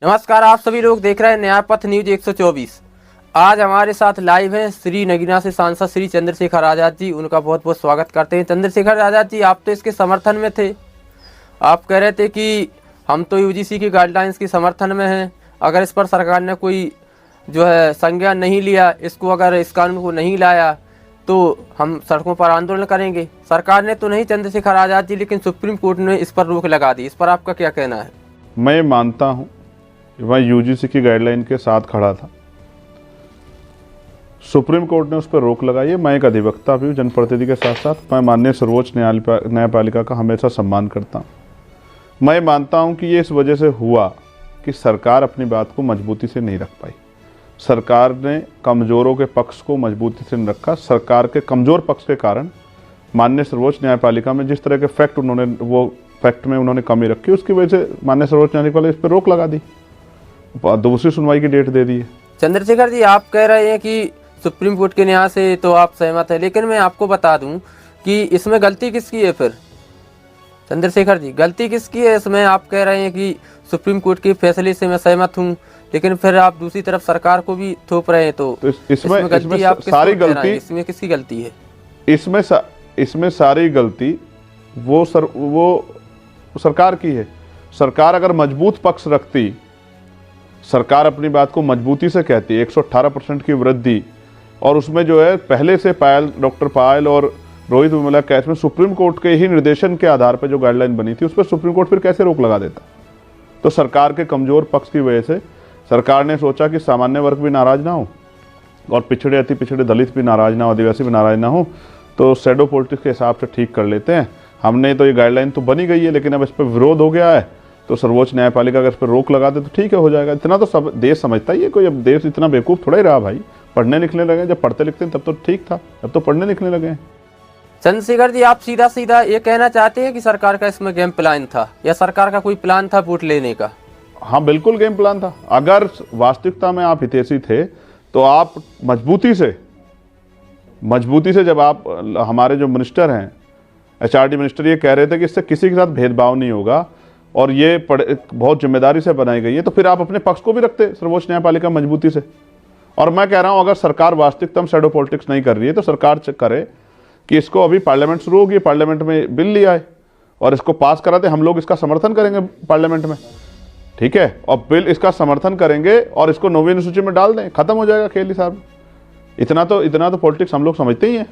नमस्कार, आप सभी लोग देख रहे हैं न्याय पथ न्यूज 124। आज हमारे साथ लाइव हैं श्री नगीना से सांसद श्री चंद्रशेखर आजाद जी। उनका बहुत बहुत स्वागत करते हैं। चंद्रशेखर आजाद जी, आप तो इसके समर्थन में थे। आप कह रहे थे कि हम तो यूजीसी की गाइडलाइंस के समर्थन में हैं। अगर इस पर सरकार ने कोई संज्ञान नहीं लिया, इसको अगर इस कानून को नहीं लाया तो हम सड़कों पर आंदोलन करेंगे। सरकार ने तो नहीं चंद्रशेखर आजाद जी, लेकिन सुप्रीम कोर्ट ने इस पर रोक लगा दी। इस पर आपका क्या कहना है? मैं मानता हूँ, मैं यूजीसी की गाइडलाइन के साथ खड़ा था। सुप्रीम कोर्ट ने उस पर रोक लगाई है। मैं एक अधिवक्ता भी हूँ जनप्रतिनिधि के साथ साथ। मैं माननीय सर्वोच्च न्यायपालिका का हमेशा सम्मान करता हूँ। मैं मानता हूँ कि ये इस वजह से हुआ कि सरकार अपनी बात को मजबूती से नहीं रख पाई। सरकार ने कमज़ोरों के पक्ष को मजबूती से नहीं रखा। सरकार के कमज़ोर पक्ष के कारण माननीय सर्वोच्च न्यायपालिका में जिस तरह के फैक्ट में उन्होंने कमी रखी, उसकी वजह से माननीय सर्वोच्च न्यायालय इस पर रोक लगा दी, दूसरी सुनवाई की डेट दे दी है। चंद्रशेखर जी, आप कह रहे हैं कि सुप्रीम कोर्ट के न्याय से तो आप सहमत हैं, लेकिन मैं आपको बता दूं कि इसमें गलती किसकी है फिर? चंद्रशेखर जी, गलती किसकी है इसमें? आप कह रहे हैं कि सुप्रीम कोर्ट के फैसले से मैं सहमत हूं, लेकिन फिर आप दूसरी तरफ सरकार को भी थोप रहे हैं। तो इसमें सारी गलती इसमें किसकी गलती है? इसमें सारी गलती वो सरकार की है। सरकार अगर मजबूत पक्ष रखती, सरकार अपनी बात को मजबूती से कहती है, 118% की वृद्धि, और उसमें पहले से डॉक्टर पायल और रोहित वेमुला केस में सुप्रीम कोर्ट के ही निर्देशन के आधार पर जो गाइडलाइन बनी थी, उस पर सुप्रीम कोर्ट फिर कैसे रोक लगा देता? तो सरकार के कमजोर पक्ष की वजह से सरकार ने सोचा कि सामान्य वर्ग भी नाराज ना हो और अति पिछड़े दलित भी नाराज ना हो, आदिवासी भी नाराज ना हो, तो शैडो पॉलिटिक्स के हिसाब से ठीक कर लेते हैं। हमने तो ये गाइडलाइन तो बनी गई है, लेकिन अब इस पर विरोध हो गया है, तो सर्वोच्च न्यायपालिका अगर इस पर रोक लगा दे तो ठीक है, हो जाएगा। इतना तो सब देश समझता ही है। कोई अब देश इतना बेवकूफ़ थोड़ा ही रहा भाई। पढ़ने लिखने लगे, जब पढ़ते लिखते हैं तब तो ठीक था, अब तो पढ़ने लिखने लगे हैं। चंद्रशेखर जी, आप सीधा सीधा ये कहना चाहते हैं कि सरकार का इसमें गेम प्लान था, या सरकार का कोई प्लान था वोट लेने का? हाँ, बिल्कुल गेम प्लान था। अगर वास्तविकता में आप हितैषी थे तो आप मजबूती से जब आप हमारे जो मिनिस्टर हैं, HRD मिनिस्टर, ये कह रहे थे कि इससे किसी के साथ भेदभाव नहीं होगा और ये बहुत जिम्मेदारी से बनाई गई है, तो फिर आप अपने पक्ष को भी रखते सर्वोच्च न्यायपालिका मजबूती से। और मैं कह रहा हूं, अगर सरकार वास्तविकता में शैडो पॉलिटिक्स नहीं कर रही है तो सरकार करे कि इसको अभी पार्लियामेंट शुरू होगी, पार्लियामेंट में बिल लिया है और इसको पास कराते, हम लोग इसका समर्थन करेंगे पार्लियामेंट में, ठीक है, और बिल इसका समर्थन करेंगे और इसको 9वीं अनुसूची में डाल दें, खत्म हो जाएगा खेल ही साहब। इतना तो पॉलिटिक्स हम लोग समझते ही हैं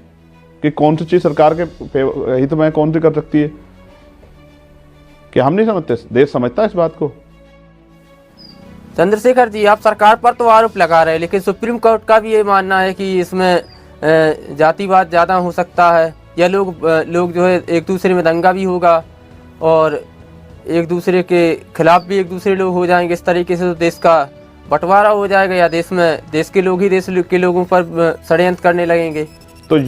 कि कौन सी चीज़ सरकार के हित में कौन सी कर सकती है, कि हम नहीं समझते, देश समझता है इस बात को। चंद्रशेखर जी, आप सरकार पर तो आरोप लगा रहे हैं, लेकिन सुप्रीम कोर्ट का भी ये मानना है कि इसमें जातिवाद ज़्यादा हो सकता है, या लोग एक दूसरे में दंगा भी होगा और एक दूसरे के खिलाफ भी एक दूसरे लोग हो जाएंगे। इस तरीके से तो देश का बंटवारा हो जाएगा, या देश के लोग ही देश के लोगों पर षड्यंत्र करने लगेंगे। तो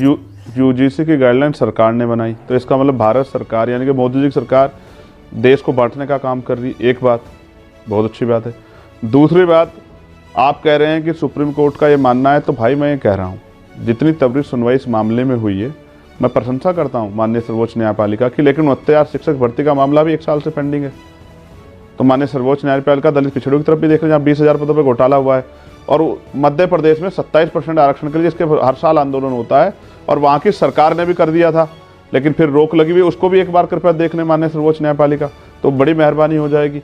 यूजीसी की गाइडलाइन सरकार ने बनाई, तो इसका मतलब भारत सरकार यानी कि मोदी जी की सरकार देश को बांटने का काम कर रही। एक बात बहुत अच्छी बात है। दूसरी बात, आप कह रहे हैं कि सुप्रीम कोर्ट का ये मानना है, तो भाई मैं ये कह रहा हूँ, जितनी त्वरित सुनवाई इस मामले में हुई है, मैं प्रशंसा करता हूँ माननीय सर्वोच्च न्यायपालिका की, लेकिन 69 शिक्षक भर्ती का मामला भी 1 साल से पेंडिंग है। तो माननीय सर्वोच्च न्यायपालिका दलित पिछड़ों की तरफ भी देख रहे हैं, जहाँ 20,000 पदों पर घोटाला हुआ है, और मध्य प्रदेश में 27% आरक्षण के लिए इसके हर साल आंदोलन होता है, और वहाँ की सरकार ने भी कर दिया था, लेकिन फिर रोक लगी हुई। उसको भी एक बार कृपया देख लें माननीय सर्वोच्च न्यायपालिका, तो बड़ी मेहरबानी हो जाएगी।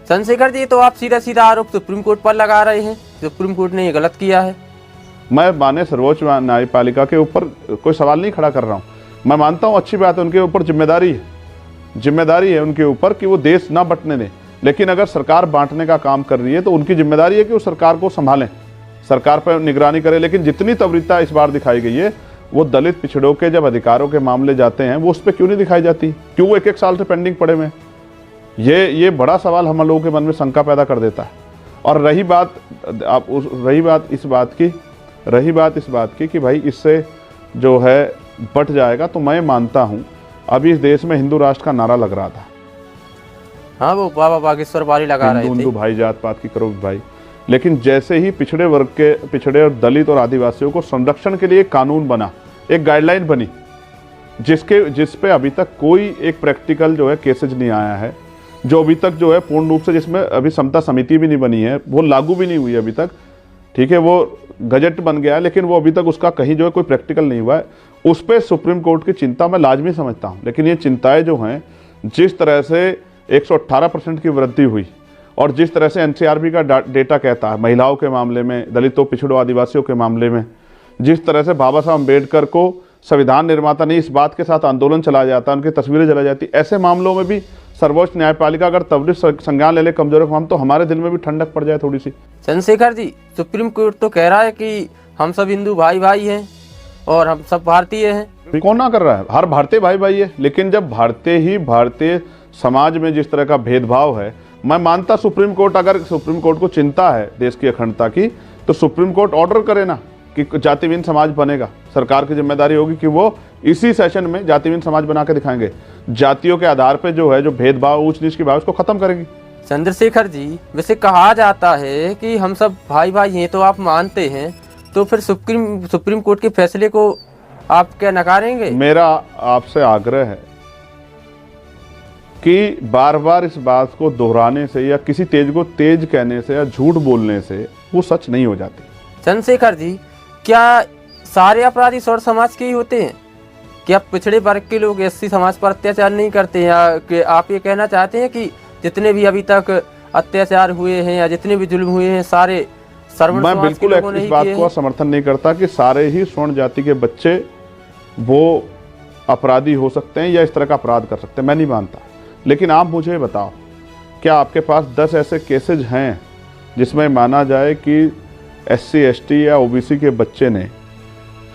चंद्रशेखर जी, तो आप सीधा सीधा आरोप सुप्रीम कोर्ट पर लगा रहे हैं, सुप्रीम कोर्ट ने ये गलत किया है। मैं माननीय सर्वोच्च न्यायपालिका के ऊपर कोई सवाल नहीं खड़ा कर रहा हूँ। मैं मानता हूँ अच्छी बात है, उनके ऊपर जिम्मेदारी है उनके ऊपर कि वो देश ना बंटने दें, लेकिन अगर सरकार बांटने का काम कर रही है तो उनकी जिम्मेदारी है कि वो सरकार को संभालें, सरकार पर निगरानी करें। लेकिन जितनी त्वरितता इस बार दिखाई गई है, वो दलित पिछड़ों के जब अधिकारों के मामले जाते हैं, वो उस पर क्यों नहीं दिखाई जाती? क्यों वो 1-1 साल से पेंडिंग पड़े हुए? ये बड़ा सवाल हम लोगों के मन में शंका पैदा कर देता है। और रही बात इस बात की कि भाई इससे जो है बट जाएगा, तो मैं मानता हूँ अभी इस देश में हिंदू राष्ट्र का नारा लग रहा था। हाँ, वो बाबा बागेश्वर वाली लगा रहे थे, हिंदू भाई, जात पात की करो भाई। लेकिन जैसे ही पिछड़े वर्ग के, पिछड़े और दलित और आदिवासियों को संरक्षण के लिए एक कानून बना, एक गाइडलाइन बनी, जिस पे अभी तक कोई एक प्रैक्टिकल केसेज नहीं आया है, जो अभी तक जो है पूर्ण रूप से, जिसमें अभी समता समिति भी नहीं बनी है, वो लागू भी नहीं हुई अभी तक, ठीक है, वो गजट बन गया है लेकिन वो अभी तक उसका कहीं जो है कोई प्रैक्टिकल नहीं हुआ है, उस पर सुप्रीम कोर्ट की चिंता मैं लाजमी समझता हूँ। लेकिन ये चिंताएं जो हैं, जिस तरह से 118% की वृद्धि हुई और जिस तरह से एनसीआरबी का डेटा कहता है महिलाओं के मामले में, दलितों, पिछड़ों, आदिवासियों के मामले में, जिस तरह से बाबा साहब अम्बेडकर को संविधान निर्माता नहीं, इस बात के साथ आंदोलन चला जाता, उनकी तस्वीरें जलाई जाती, ऐसे मामलों में भी सर्वोच्च न्यायपालिका अगर त्वरित संज्ञान ले ले कमजोरों के मामले, तो हमारे दिल में भी ठंडक पड़ जाए थोड़ी सी। चंद्रशेखर जी, सुप्रीम कोर्ट तो कह रहा है कि हम सब हिंदू भाई भाई हैं और हम सब भारतीय हैं। कौन ना कर रहा है? हर भारतीय भाई भाई है, लेकिन जब भारतीय समाज में जिस तरह का भेदभाव है, मैं मानता सुप्रीम कोर्ट, अगर सुप्रीम कोर्ट को चिंता है देश की अखंडता की, तो सुप्रीम कोर्ट ऑर्डर करे ना कि जातिहीन समाज बनेगा। सरकार की जिम्मेदारी होगी कि वो इसी सेशन में जातिहीन समाज बना के दिखाएंगे, जातियों के आधार पे जो है जो भेदभाव, ऊंच नीच की भाव, उसको खत्म करेंगी। चंद्रशेखर जी, वैसे कहा जाता है कि हम सब भाई भाई हैं, तो आप मानते हैं, तो फिर सुप्रीम कोर्ट के फैसले को आप क्या नकारेंगे? मेरा आपसे आग्रह है कि बार बार इस बात को दोहराने से या किसी तेज को तेज कहने से या झूठ बोलने से वो सच नहीं हो जाती। चंद्रशेखर जी, क्या सारे अपराधी सौर समाज के ही होते हैं? क्या पिछड़े वर्ग के लोग एससी समाज पर अत्याचार नहीं करते, या कि आप ये कहना चाहते हैं कि जितने भी अभी तक अत्याचार हुए हैं या जितने भी जुल्म हुए हैं सारे सर्वण मैं समाज बिल्कुल के लोगों ने इस ही बात किए को हैं? समर्थन नहीं करता कि सारे ही स्वर्ण जाति के बच्चे वो अपराधी हो सकते हैं या इस तरह का अपराध कर सकते हैं, मैं नहीं मानता। लेकिन आप मुझे बताओ, क्या आपके पास 10 ऐसे केसेज हैं जिसमें माना जाए कि SC ST या OBC के बच्चे ने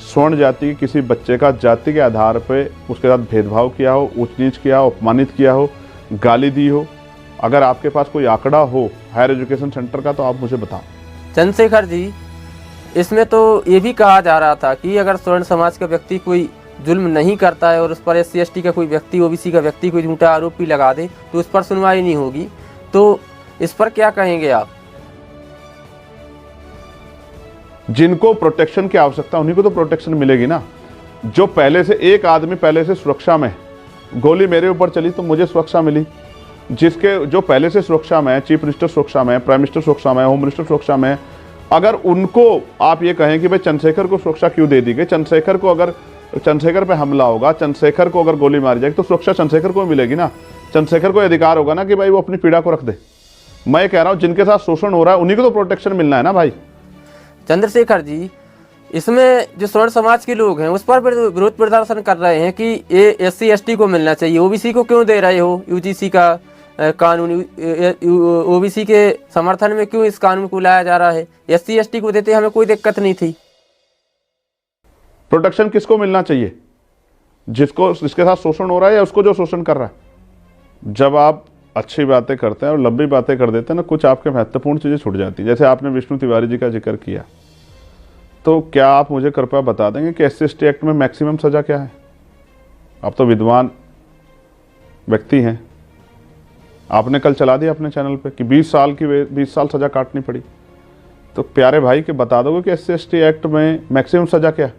स्वर्ण जाति के किसी बच्चे का जाति के आधार पे उसके साथ भेदभाव किया हो, ऊंच नीच किया हो, अपमानित किया हो, गाली दी हो? अगर आपके पास कोई आंकड़ा हो हायर एजुकेशन सेंटर का, तो आप मुझे बताओ। चंद्रशेखर जी, इसमें तो ये भी कहा जा रहा था कि अगर स्वर्ण समाज का व्यक्ति कोई जुल्म नहीं करता है और उस पर SC ST का कोई व्यक्ति, OBC का व्यक्ति कोई झूठा आरोप भी लगा दे, तो उस पर सुनवाई नहीं होगी। तो इस पर क्या कहेंगे आप? जिनको प्रोटेक्शन की आवश्यकता उन्हीं को तो प्रोटेक्शन मिलेगी ना। जो पहले से, एक आदमी पहले से सुरक्षा में, गोली मेरे ऊपर चली तो मुझे सुरक्षा मिली, जिसके जो पहले से सुरक्षा में है, चीफ मिनिस्टर सुरक्षा में, प्राइम मिनिस्टर सुरक्षा में, होम मिनिस्टर सुरक्षा में, अगर उनको आप ये कहें कि भाई चंद्रशेखर को सुरक्षा क्यों दे दी गई, चंद्रशेखर को अगर चंद्रशेखर पे हमला होगा, चंद्रशेखर को अगर गोली मारी जाएगी, तो सुरक्षा चंद्रशेखर को मिलेगी ना। चंद्रशेखर को अधिकार होगा ना कि भाई वो अपनी पीड़ा को रख दे। मैं ये कह रहा हूँ जिनके साथ शोषण हो रहा है उन्हीं को तो प्रोटेक्शन मिलना है ना भाई। चंद्रशेखर जी, इसमें जो स्वर्ण समाज के लोग हैं उस पर विरोध प्रदर्शन कर रहे हैं कि ये SC ST को मिलना चाहिए, OBC को क्यों दे रहे हो? UGC का कानून OBC के समर्थन में क्यों इस कानून को लाया जा रहा है? SC ST को देते हमें कोई दिक्कत नहीं थी। प्रोटेक्शन किसको मिलना चाहिए? जिसके साथ शोषण हो रहा है या उसको जो शोषण कर रहा है? जब आप अच्छी बातें करते हैं और लंबी बातें कर देते हैं ना, कुछ आपके महत्वपूर्ण चीज़ें छूट जाती हैं। जैसे आपने विष्णु तिवारी जी का जिक्र किया, तो क्या आप मुझे कृपया बता देंगे कि SC ST एक्ट में मैक्सिमम सज़ा क्या है? आप तो विद्वान व्यक्ति हैं, आपने कल चला दिया अपने चैनल पे कि 20 साल सज़ा काटनी पड़ी। तो प्यारे भाई के बता दोगे कि SC ST एक्ट में मैक्सिमम सज़ा क्या है?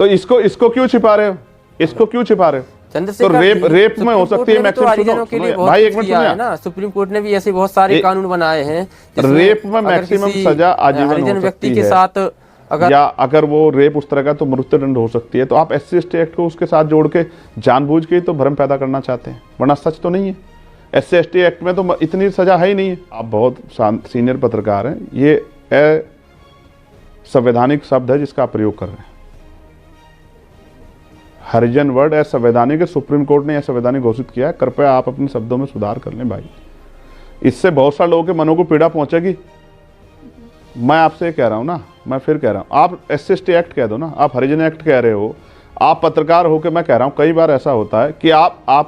तो इसको क्यों छिपा रहे हो? इसको क्यों छिपा रहे हो? तो रेप में हो सकती है मैक्सिमम, भाई एक मिनट सुनिए ना, सुप्रीम कोर्ट ने भी ऐसे बहुत सारे कानून बनाए हैं। रेप में मैक्सिमम सजा आजीवन हो सकती के है साथ अगर, या अगर वो रेप उस तरह का तो मृत्युदंड हो सकती है। तो आप SC ST एक्ट को उसके साथ जोड़ के जानबूझ के तो भ्रम पैदा करना चाहते हैं, वरना सच तो नहीं है। SC ST एक्ट में तो इतनी सजा है ही नहीं है। आप बहुत सीनियर पत्रकार हैं, ये संवैधानिक शब्द है जिसका आप प्रयोग कर रहे हैं। हरिजन वर्ड असंवैधानिक, सुप्रीम कोर्ट ने यह संवैधानिक घोषित किया है। कृपया आप अपने शब्दों में सुधार कर लें भाई, इससे बहुत सारे लोगों के मनों को पीड़ा पहुंचेगी। मैं आपसे कह रहा हूं ना, मैं फिर कह रहा हूं, आप SC ST एक्ट कह दो ना, आप हरिजन एक्ट कह रहे हो, आप पत्रकार हो के मैं कह रहा हूं कई बार ऐसा होता है कि आप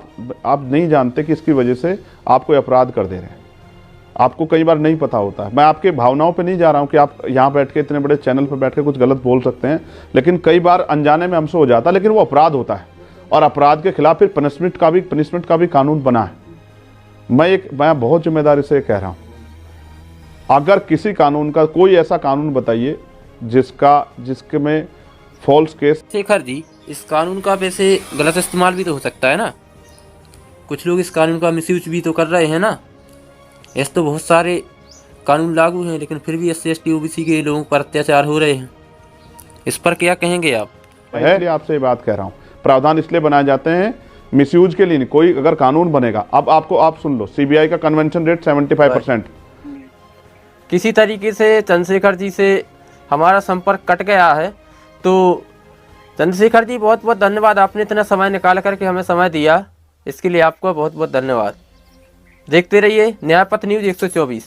नहीं जानते कि इसकी वजह से आप कोई अपराध कर दे रहे हैं, आपको कई बार नहीं पता होता है। मैं आपके भावनाओं पे नहीं जा रहा हूं कि आप यहाँ बैठ के इतने बड़े चैनल पे बैठ के कुछ गलत बोल सकते हैं, लेकिन कई बार अनजाने में हमसे हो जाता है, लेकिन वो अपराध होता है और अपराध के खिलाफ फिर पनिशमेंट का भी कानून बना है। मैं बहुत जिम्मेदारी से कह रहा हूँ, अगर किसी कानून का कोई ऐसा कानून बताइए जिसके में फॉल्स केस। शेखर जी, इस कानून का वैसे गलत इस्तेमाल भी तो हो सकता है ना? कुछ लोग इस कानून का मिसयूज भी तो कर रहे हैं ना। ऐसे तो बहुत सारे कानून लागू हैं, लेकिन फिर भी SC ST OBC के लोगों पर अत्याचार हो रहे हैं। इस पर क्या कहेंगे आप? है इसलिए आपसे ये बात कह रहा हूँ, प्रावधान इसलिए बनाए जाते हैं मिसयूज के लिए नहीं। कोई अगर कानून बनेगा, अब आपको आप सुन लो, CBI का कन्वेंशन रेट 75%। किसी तरीके से चंद्रशेखर जी से हमारा संपर्क कट गया है, तो चंद्रशेखर जी बहुत बहुत धन्यवाद, आपने इतना समय निकाल करके हमें समय दिया, इसके लिए आपका बहुत बहुत धन्यवाद। देखते रहिए न्याय पथ न्यूज़ 124।